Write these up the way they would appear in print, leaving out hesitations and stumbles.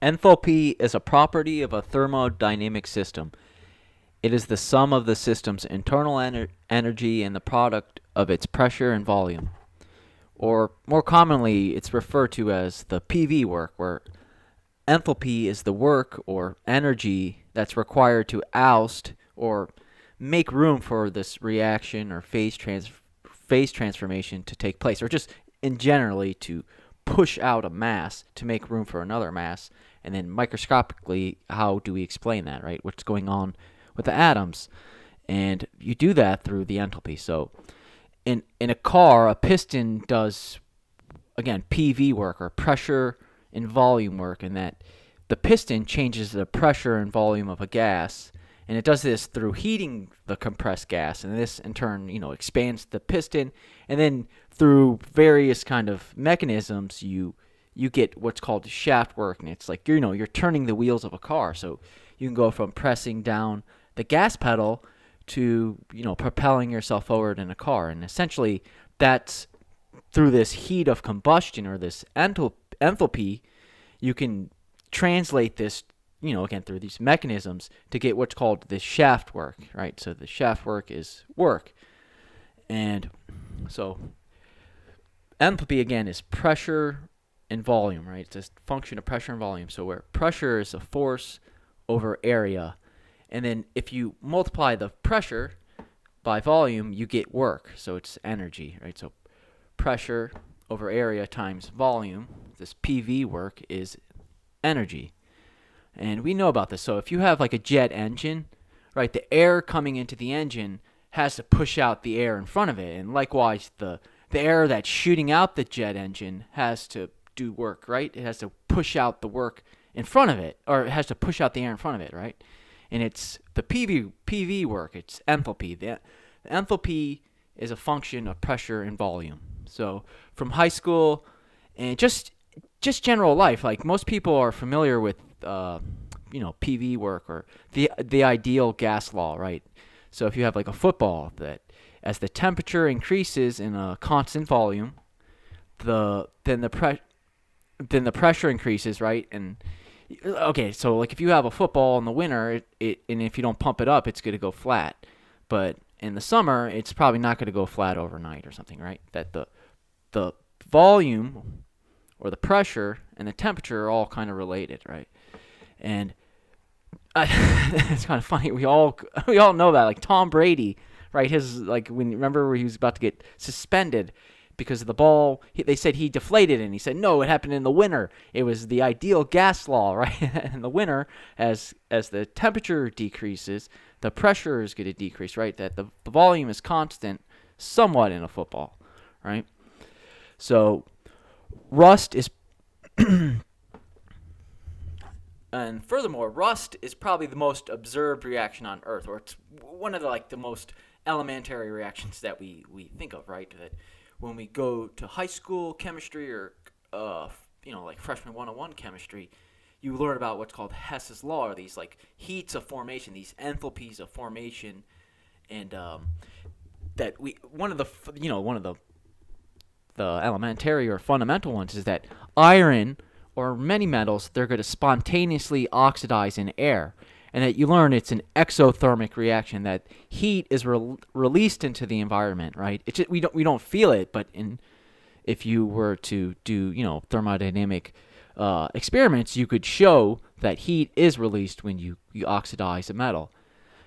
Enthalpy is a property of a thermodynamic system. It is the sum of the system's internal energy and the product of its pressure and volume. Or more commonly, it's referred to as the PV work, where enthalpy is the work or energy that's required to oust or make room for this reaction or phase transformation to take place, or just in generally to push out a mass to make room for another mass. And then microscopically, how do we explain that, right? What's going on with the atoms? And you do that through the enthalpy. So in a car, a piston does, again, PV work, or pressure and volume work, in that the piston changes the pressure and volume of a gas, and it does this through heating the compressed gas, and this in turn, expands the piston, and then through various kind of mechanisms, you get what's called shaft work, and it's like you're turning the wheels of a car, so you can go from pressing down the gas pedal to propelling yourself forward in a car, and essentially that's through this heat of combustion, or this enthalpy. You can translate this, again, through these mechanisms to get what's called the shaft work, right? So the shaft work is work. And so enthalpy, again, is pressure and volume, right? It's a function of pressure and volume. So where pressure is a force over area, and then if you multiply the pressure by volume, you get work. So it's energy, right? So pressure over area times volume, this PV work, is energy. And we know about this. So if you have like a jet engine, right, the air coming into the engine has to push out the air in front of it. And likewise, the air that's shooting out the jet engine has to do work, right? It has to push out the work in front of it, or it has to push out the air in front of it, right? And it's the PV work, it's enthalpy. The enthalpy is a function of pressure and volume. So from high school and just general life, like most people are familiar with PV work, or the ideal gas law, right? So if you have like a football, that as the temperature increases in a constant volume, then the pressure increases, right? And okay, so like if you have a football in the winter, and if you don't pump it up, it's going to go flat. But in the summer, it's probably not going to go flat overnight or something, right? That the volume, or the pressure, and the temperature are all kind of related, right? And it's kind of funny. We all know that, like Tom Brady, right? Remember where he was about to get suspended because of the ball. They said he deflated it, and he said, no, it happened in the winter. It was the ideal gas law, right? In the winter, as the temperature decreases, the pressure is going to decrease, right? That the volume is constant somewhat in a football, right? So rust is and furthermore, rust is probably the most observed reaction on Earth, or it's one of the most elementary reactions that we think of, right? That when we go to high school chemistry, or like freshman 101 chemistry, you learn about what's called Hess's law, or these like heats of formation, these enthalpies of formation, and that one of the elementary or fundamental ones is that iron, or many metals, they're going to spontaneously oxidize in air, and that you learn it's an exothermic reaction, that heat is released into the environment, right? We don't feel it, but if you were to do thermodynamic experiments, you could show that heat is released when you oxidize a metal.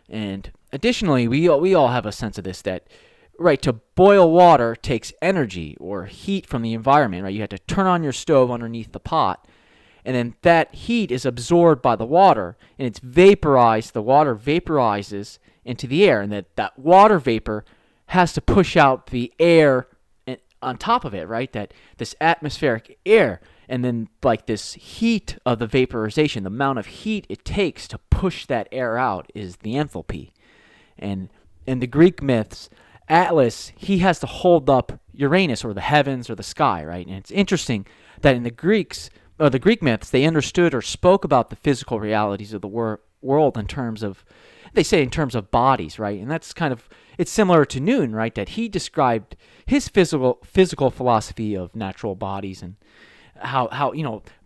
And additionally, we all have a sense of this, that right, to boil water takes energy or heat from the environment, right? You have to turn on your stove underneath the pot, and then that heat is absorbed by the water, and it's vaporized. The water vaporizes into the air, and that water vapor has to push out the air on top of it, right? That this atmospheric air, and then like this heat of the vaporization, the amount of heat it takes to push that air out, is the enthalpy. And in the Greek myths, Atlas, he has to hold up Uranus, or the heavens, or the sky, right? And it's interesting that in the Greek myths, they understood or spoke about the physical realities of the world in terms of bodies, right? And that's it's similar to Newton, right? That he described his physical philosophy of natural bodies, and how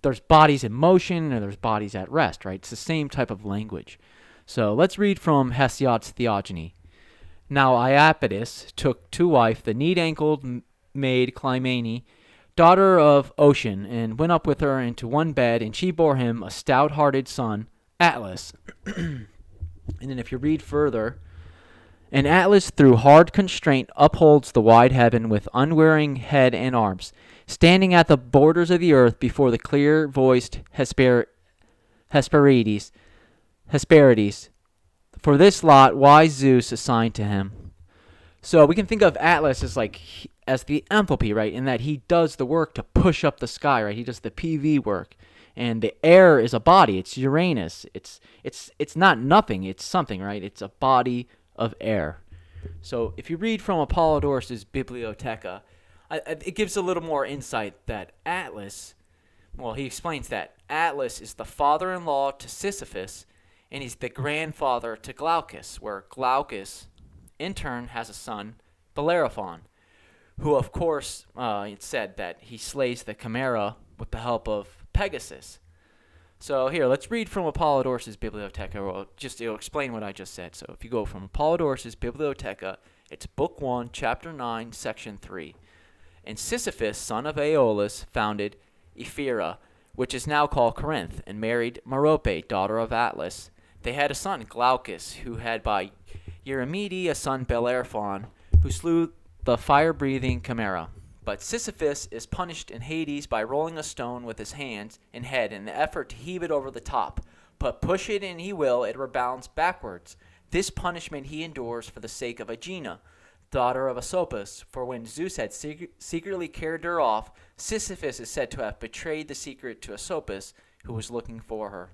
there's bodies in motion and there's bodies at rest, right? It's the same type of language. So let's read from Hesiod's Theogony. Now Iapetus took to wife the neat-ankled maid Clymene, daughter of Ocean, and went up with her into one bed, and she bore him a stout-hearted son, Atlas. And then if you read further, and Atlas through hard constraint upholds the wide heaven with unwearying head and arms, standing at the borders of the earth before the clear-voiced Hesperides. For this lot wise Zeus assigned to him. So we can think of Atlas as as the enthalpy, right? In that he does the work to push up the sky, right? He does the PV work, and the air is a body. It's Uranus. It's not nothing. It's something, right? It's a body of air. So if you read from Apollodorus' Bibliotheca, it gives a little more insight that Atlas. Well, he explains that Atlas is the father-in-law to Sisyphus, and he's the grandfather to Glaucus, where Glaucus, in turn, has a son, Bellerophon, who, of course, it's said that he slays the Chimera with the help of Pegasus. So here, let's read from Apollodorus' Bibliotheca. It'll explain what I just said. So if you go from Apollodorus' Bibliotheca, it's Book 1, Chapter 9, Section 3. And Sisyphus, son of Aeolus, founded Ephyra, which is now called Corinth, and married Merope, daughter of Atlas. They had a son, Glaucus, who had by Eurymede a son, Bellerophon, who slew the fire-breathing Chimera. But Sisyphus is punished in Hades by rolling a stone with his hands and head in the effort to heave it over the top. But push it and he will, it rebounds backwards. This punishment he endures for the sake of Aegina, daughter of Asopus, for when Zeus had secretly carried her off, Sisyphus is said to have betrayed the secret to Asopus, who was looking for her.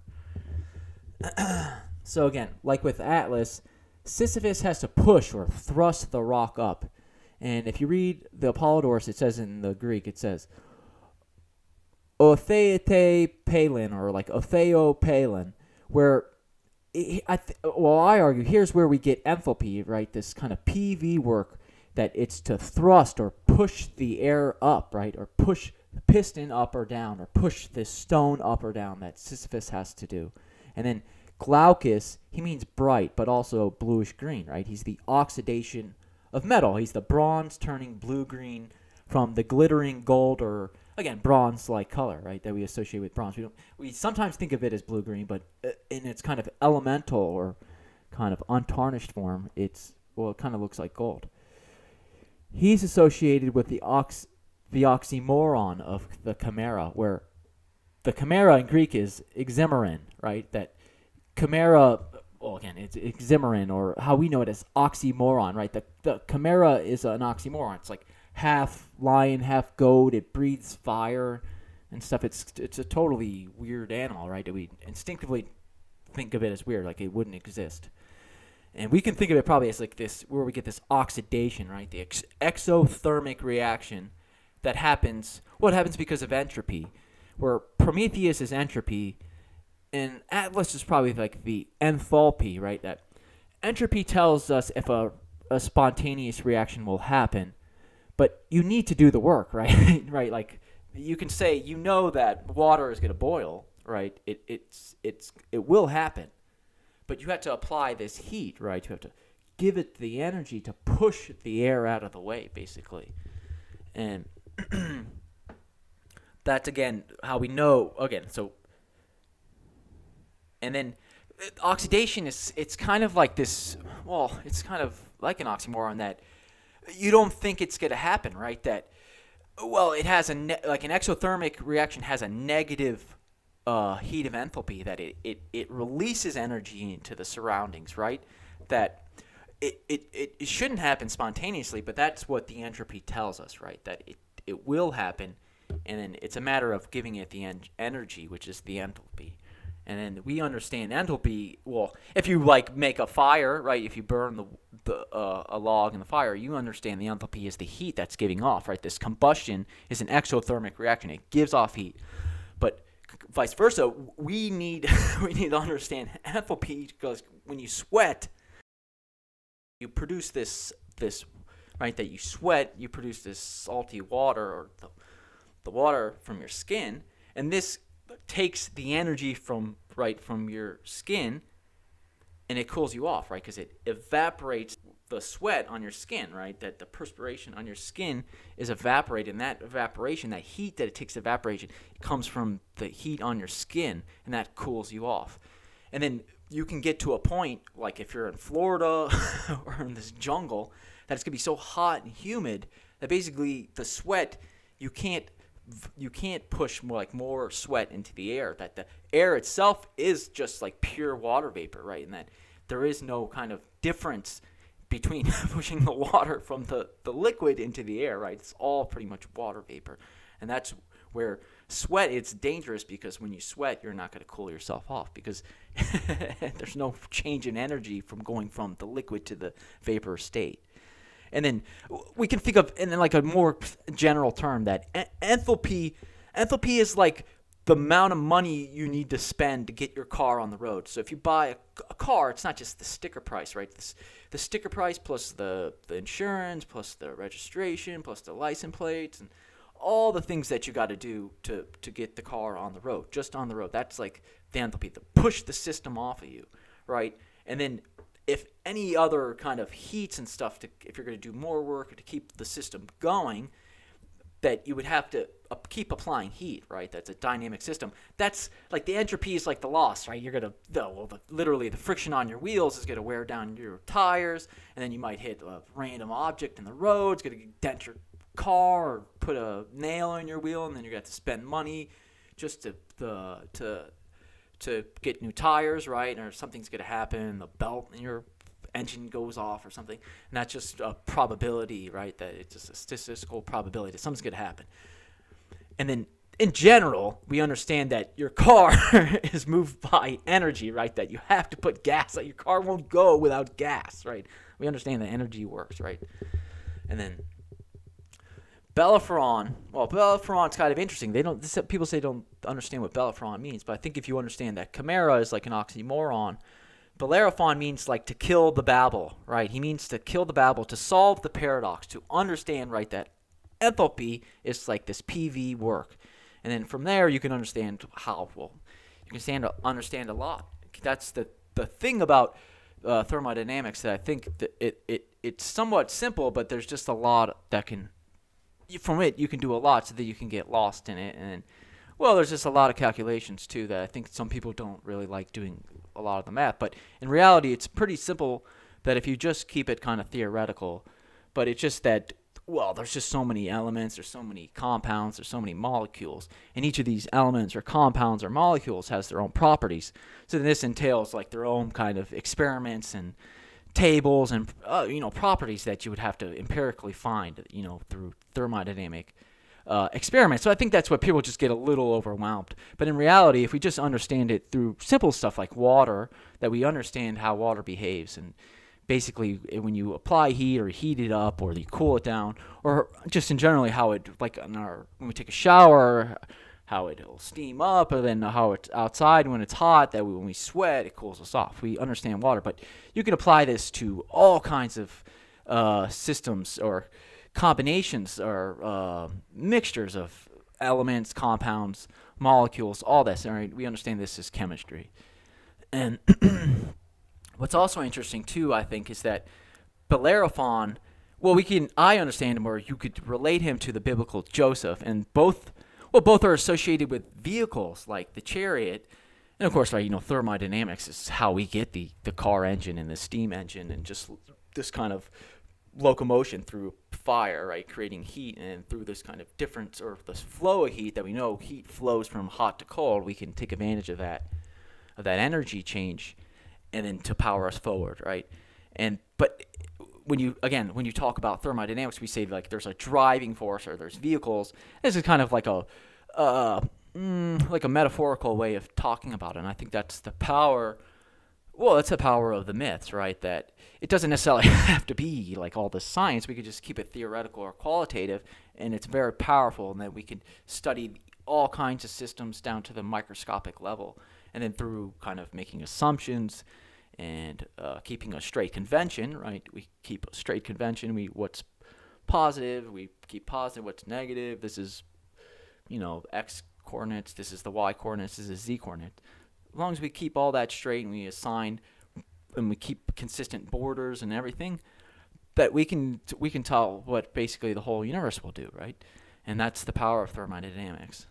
So again, like with Atlas, Sisyphus has to push or thrust the rock up. And if you read the Apollodorus, it says in the Greek, it says, Otheate palin, or like Otheo palin, where, I argue, here's where we get enthalpy, right? This kind of PV work, that it's to thrust or push the air up, right? Or push the piston up or down, or push this stone up or down that Sisyphus has to do. And then Glaucus, he means bright, but also bluish-green, right? He's the oxidation of metal. He's the bronze turning blue-green from the glittering gold, or again, bronze-like color, right, that we associate with bronze. We sometimes think of it as blue-green, but in its kind of elemental or kind of untarnished form, it kind of looks like gold. He's associated with the oxymoron of the Chimera, where the Chimera in Greek is exemeron, right? That Chimera, well, again, it's exemeron, or how we know it as oxymoron, right? The Chimera is an oxymoron. It's like half lion, half goat. It breathes fire and stuff. It's a totally weird animal, right? That we instinctively think of it as weird, like it wouldn't exist. And we can think of it probably as like this, where we get this oxidation, right? The exothermic reaction that happens. Well, it happens because of entropy, where Prometheus is entropy, and Atlas is probably like the enthalpy, right? That entropy tells us if a spontaneous reaction will happen, but you need to do the work, right? Right? Like you can say that water is going to boil, right? It will happen, but you have to apply this heat, right? You have to give it the energy to push the air out of the way, basically, and that's again how we know. Again, so. And then oxidation it's kind of like this, well, it's kind of like an oxymoron, that you don't think it's going to happen, right? That, well, it has like an exothermic reaction has a negative heat of enthalpy, that it releases energy into the surroundings, right? That it shouldn't happen spontaneously, but that's what the entropy tells us, right? That it will happen, and then it's a matter of giving it the energy, which is the enthalpy. And then we understand enthalpy. Well, if you like make a fire, right? If you burn a log in the fire, you understand the enthalpy is the heat that's giving off, right? This combustion is an exothermic reaction; it gives off heat. But vice versa, we need to understand enthalpy, because when you sweat, you produce this right? That you sweat, you produce this salty water, or the water from your skin, and this takes the energy from your skin, and it cools you off, right? Because it evaporates the sweat on your skin, right? That the perspiration on your skin is evaporated, and that evaporation, that heat that it takes to evaporation, comes from the heat on your skin, and that cools you off. And then you can get to a point, like if you're in Florida or in this jungle, that it's gonna be so hot and humid that basically the sweat, you can't push more sweat into the air. That the air itself is just like pure water vapor, right? And that there is no kind of difference between pushing the water from the liquid into the air, right? It's all pretty much water vapor. And that's where sweat, it's dangerous, because when you sweat, you're not going to cool yourself off, because there's no change in energy from going from the liquid to the vapor state. And then we can think of, in like a more general term, that enthalpy is like the amount of money you need to spend to get your car on the road. So if you buy a car, it's not just the sticker price, right? The sticker price plus the insurance, plus the registration, plus the license plates, and all the things that you got to do to get the car on the road, just on the road. That's like the enthalpy, to push the system off of you, right? And then if any other kind of heats and stuff, if you're going to do more work to keep the system going, that you would have to keep applying heat, right? That's a dynamic system. That's like the entropy is like the loss, right? You're going to, literally the friction on your wheels is going to wear down your tires, and then you might hit a random object in the road. It's going to dent your car or put a nail in your wheel, and then you're going to have to spend money just to get new tires, right? Or something's going to happen, the belt in your engine goes off or something, and that's just a probability, right? That it's just a statistical probability that something's going to happen. And then in general, we understand that your car is moved by energy, right? That you have to put gas, that your car won't go without gas, right? We understand that energy works, right? And then Bellerophon's kind of interesting. People say don't understand what Bellerophon means, but I think if you understand that chimera is like an oxymoron, Bellerophon means like to kill the babble, right? He means to kill the babble, to solve the paradox, to understand, right, that enthalpy is like this PV work. And then from there you can understand you can understand a lot. That's the thing about thermodynamics, that I think that it's somewhat simple, but there's just a lot that from it you can do a lot, so that you can get lost in it. And there's just a lot of calculations too that I think some people don't really like doing a lot of the math, but in reality it's pretty simple, that if you just keep it kind of theoretical. But it's just that, there's just so many elements, there's so many compounds, there's so many molecules, and each of these elements or compounds or molecules has their own properties. So then this entails like their own kind of experiments and tables and properties that you would have to empirically find through thermodynamic experiments. So I think that's what people just get a little overwhelmed. But in reality, if we just understand it through simple stuff like water, that we understand how water behaves, and basically when you apply heat or heat it up or you cool it down, or just in generally how it, like when we take a shower, how it'll steam up, and then how it's outside when it's hot, that when we sweat, it cools us off. We understand water, but you can apply this to all kinds of systems or combinations or mixtures of elements, compounds, molecules, all this. All right, we understand this as chemistry. And what's also interesting too, I think, is that Bellerophon, I understand him, or you could relate him to the biblical Joseph, and both are associated with vehicles like the chariot. And of course, right, thermodynamics is how we get the car engine and the steam engine, and just this kind of locomotion through fire, right, creating heat, and through this kind of difference, or this flow of heat, that we know heat flows from hot to cold. We can take advantage of that energy change, and then to power us forward, right? But when you talk about thermodynamics, we say like there's a driving force, or there's vehicles. This is kind of like a metaphorical way of talking about it, and I think that's the power. That's the power of the myths, right? That it doesn't necessarily have to be like all the science. We could just keep it theoretical or qualitative, and it's very powerful, and that we can study all kinds of systems down to the microscopic level, and then through kind of making assumptions and keeping a straight convention, right? We keep a straight convention. What's positive, we keep positive. What's negative, this is x coordinates, this is the y coordinates, this is z coordinate. As long as we keep all that straight and we assign and we keep consistent borders and everything, that we can tell what basically the whole universe will do, right? And that's the power of thermodynamics.